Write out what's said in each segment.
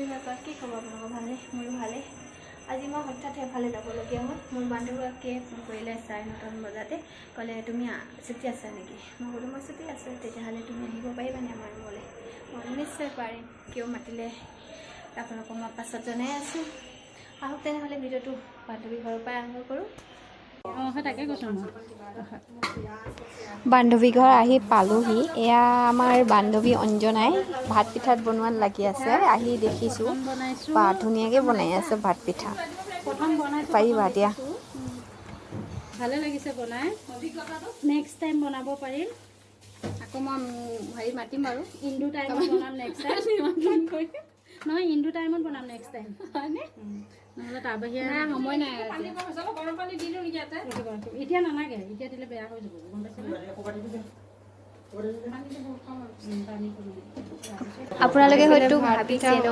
কি খবৰ আপোনালোকৰ? ভালে? মোৰো ভালে। আজি মই হঠাৎ এফালে যাবলগীয়া হ'ল। মোৰ বান্ধৱীগৰাকীয়ে ফোন কৰিলে 9:30 বজাতে, ক'লে তুমি ছুটি আছা নেকি? মই ক'লো মই ছুটি আছোঁ, তেতিয়াহ'লে তুমি আহিব পাৰিবানে আমাৰ ৰুমলৈ? মই নিশ্চয় পাৰিম, কিয় মাতিলে আপোনালোকক মই পাছত জনাই আছোঁ। আহক তেনেহ'লে ভিডিঅ'টো বান্ধৱী ঘৰৰ পৰাই আৰম্ভ কৰোঁ। বান্ধৱী ঘৰ আহি পালোহি। এয়া আমাৰ বান্ধৱী অঞ্জনাই ভাত পিঠাত বনোৱাত লাগি আছে। আহি দেখিছোঁ বা ধুনীয়াকৈ বনাই আছে ভাত পিঠা। পাৰিবা দিয়া। ভালে লাগিছে বনাই। নেক্সট টাইম বনাব পাৰিম। আকৌ মই হেৰি মাতিম বাৰু। ইন্দু টাইমত বনাম নেক্সট টাইম। নহয়, ইন্দু টাইমত বনাম নেক্সট টাইম। হয়নে? নহ'লে তাৰ বাহিৰে সময় নাই। গৰম পানী দিলোঁ নেকি ইয়াতে? এতিয়া নালাগে, এতিয়া দিলে বেয়া হৈ যাব। গম পাইছে? আপোনালোকে হয়তো ভাবিছে ন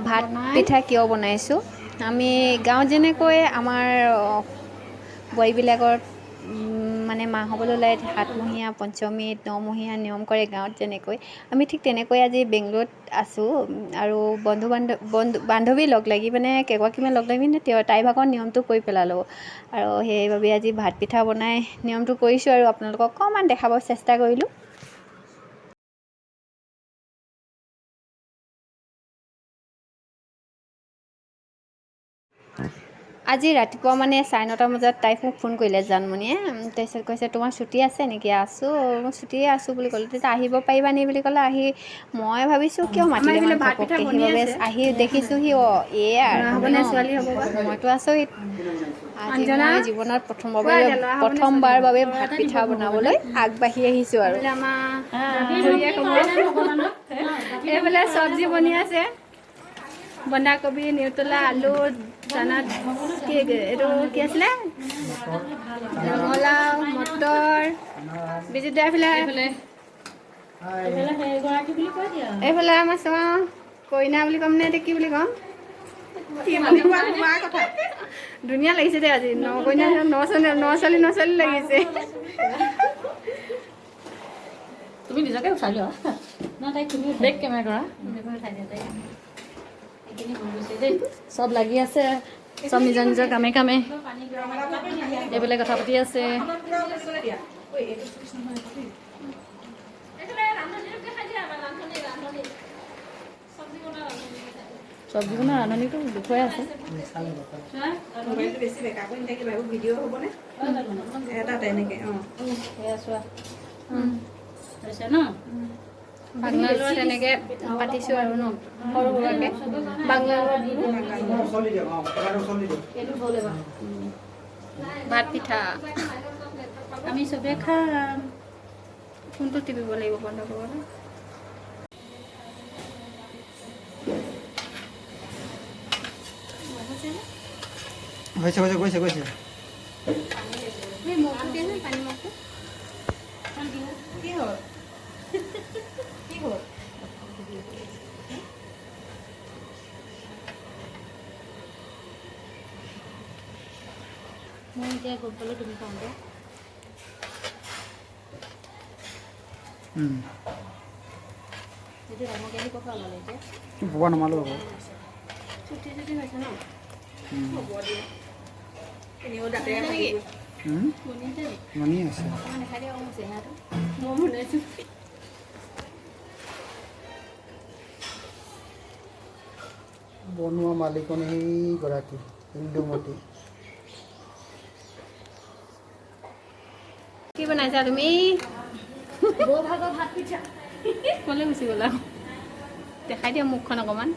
ভাত পিঠা কিয় বনাইছোঁ। আমি গাঁৱত যেনেকৈ আমাৰ বোৱাৰীবিলাকৰ মানে মাহ হ'বলৈ ওলাই 7মহীয়া, পঞ্চমীত 9মহীয়া নিয়ম কৰে গাঁৱত যেনেকৈ, আমি ঠিক তেনেকৈ আজি বেংগলোৰত আছোঁ আৰু বান্ধৱী লগ লাগি মানে কেইগৰাকীমান লগ লাগি তাইৰ ভাগৰ নিয়মটো কৰি পেলালোঁ আৰু সেইবাবে আজি ভাত পিঠা বনাই নিয়মটো কৰিছোঁ আৰু আপোনালোকক অকণমান দেখাব চেষ্টা কৰিলোঁ। আজি ৰাতিপুৱা মানে 9:30 বজাত তাইক মোক ফোন কৰিলে জানমণিয়ে। তাৰপিছত কৈছে তোমাৰ ছুটি আছে নেকি? আছোঁ, মই ছুটিয়ে আছোঁ বুলি ক'লোঁ। তেতিয়া আহিব পাৰিবা নি বুলি ক'লে। আহি মই ভাবিছোঁ কিয় মাতিলে ইমান ঘপককৈ, সেইবাবে আহি দেখিছোঁ সি মইতো আচৰিত। আজি মই জীৱনত প্ৰথমবাৰ বাবে ভাত পিঠা বনাবলৈ আগবাঢ়ি আহিছোঁ আৰু এইফালে চব্জি বনি আছে। বন্ধাকবি, নিউটেলা, আলু, চানা, এইটো কি আছিলে, ৰঙালাও, মটৰ, বিজুতে এইফালে আমাৰ চোৱা কইনা বুলি ক'ম নে এতিয়া কি বুলি ক'ম? ধুনীয়া লাগিছে দেই আজি। কইনা নচলি লাগিছে। তুমি নিজকে উঠাই লোৱা। নহয়, তাইক তুমি বেক কেমেৰা কৰা। উঠাই দিয়া তাইক। চব লাগি আছে, চব নিজৰ নিজৰ কামে কামে এইফালে কথা পাতি আছে। চব্জি বনোৱা ৰান্ধনীটো দেখুৱাই আছে। বাংলাৰত তেনেকৈ পাতিছোঁ আৰু ন সৰু সুৰাকৈ বাংলাৰত ভাত পিঠা আমি চবে খাম। কোনটো টিপিব লাগিব বন্ধ কৰিবলৈ? গৈছে। পানী মগটো কি হ'ল? কি হ'ল? মই এতিয়া গম পালোঁ তুমি কওঁতে। এইটো ডাঙৰ কেজি ক'ৰ পৰা ওলালে এতিয়া? পোৱা নমালো আকৌ। ছুটি হৈছে ন? হ'ব দিয়া। মানি আছে। দেখাই দিয়া মোৰ চেহেৰাটো। মই বনাইছোঁ। বনোৱা মালিকনী সেইগৰাকী ইন্দুমতী। কি বনাইছা তুমি? বৌভাগৰ ভাত পিঠা। ক'লৈ গুচি গ'লা? দেখাই দিয়া মুখখন অকণমান।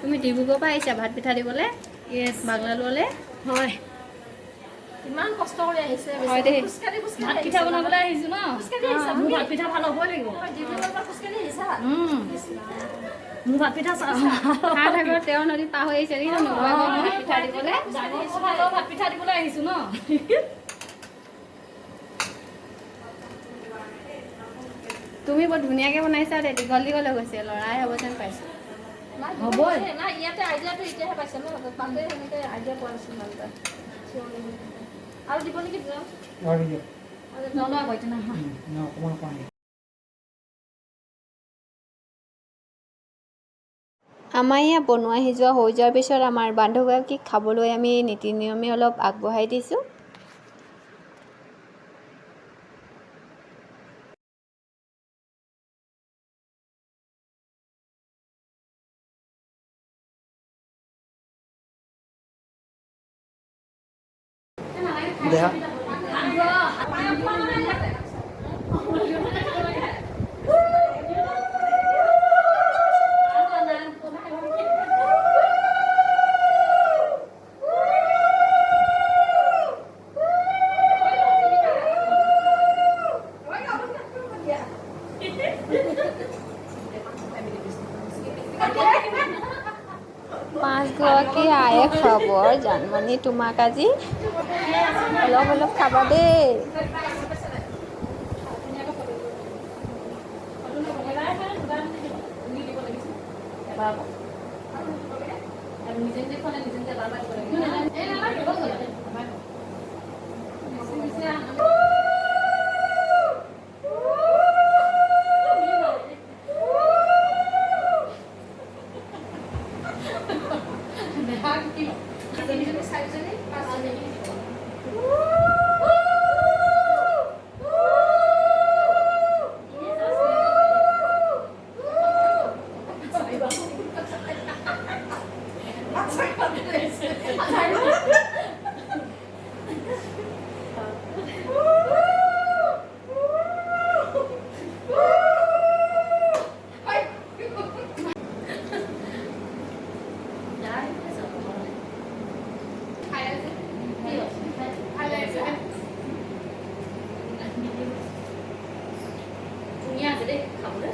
তুমি ডিব্ৰুগড়ৰ পৰা আহিছা ভাত পিঠা দিবলৈ? য়েছ, বাংলালোৰলৈ? হয়। ইমান কষ্ট কৰি আহিছে। হয় দেই। ভাত পিঠা বনাবলৈ আহিছোঁ ন? মোৰ ভাত পিঠা ভাল হ'বই লাগিব। মোৰ ভাত পিঠা তেওঁ নদী পাৰ হৈ আহিছে নেকি? ভাত পিঠা দিবলৈ ভাত পিঠা দিবলৈ আহিছোঁ ন? তুমি বৰ ধুনীয়াকৈ বনাইছা দেই। দীঘল হৈ গৈছে, লৰাই হ'ব যেন পাইছোঁ। হ'বই। ইয়াতে আইডিয়াটো এতিয়াহে পাইছে ন? তাতে সেনেকৈ আইডিয়া পোৱা নাছিল মানুহ আৰু দিব নেকি? নলওঁ আকৌ এতিয়া নহয় অকণমান পানী আমাৰ ইয়াত বনোৱা সিজোৱা হৈ যোৱাৰ পিছত আমাৰ বান্ধৱীগৰাকীক খাবলৈ আমি নীতি নিয়মে অলপ আগবঢ়াই দিছোঁ। দেহা পাঁচগৰাকী আয়ে খবৰ জানমণি তোমাক আজি অলপ অলপ খাবা দেই। ধুনীয়া আছে দেই খাবলৈ